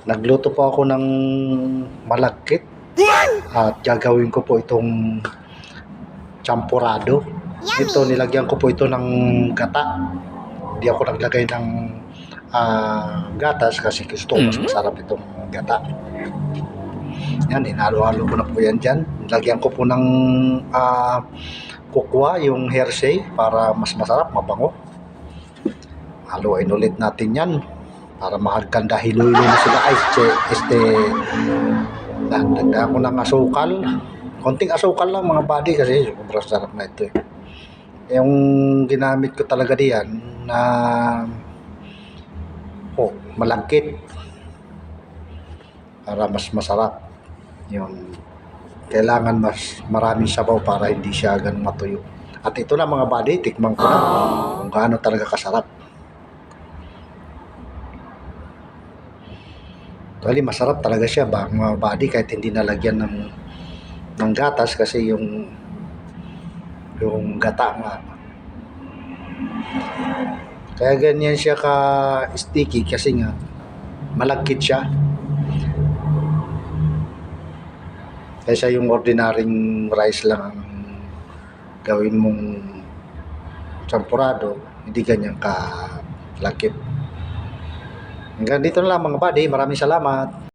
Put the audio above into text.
Nagluto po ako ng malagkit at gagawin ko po itong champurado. Ito, nilagyan ko po ito ng gata. Hindi ako naglagay ng gatas kasi gusto ko mas masarap itong gata. Yan, hinalo-halo ko na po yan dyan. Lagyan ko po ng kukwa, yung Hershey, para mas masarap, mabango. Haluin ulit natin yan para makaganda, hilo-hilo na sila. Nagdagdag ko ng asukal, konting asukal lang mga buddy kasi sobrang sarap na ito yung ginamit ko talaga diyan na malagkit para mas masarap. Yun, kailangan mas maraming sabaw para hindi siya ganun matuyo. At ito na mga buddy, tikman ko na kung gaano talaga kasarap. Actually, masarap talaga siya mga buddy kahit hindi nalagyan ng gatas kasi yung gata nga. Kaya ganyan siya ka sticky kasi nga malagkit siya. Kaysa yung ordinaryong rice lang ang gawin mong champurado, hindi ganyan ka lagkit. Hanggang dito na lang mga buddy. Maraming salamat.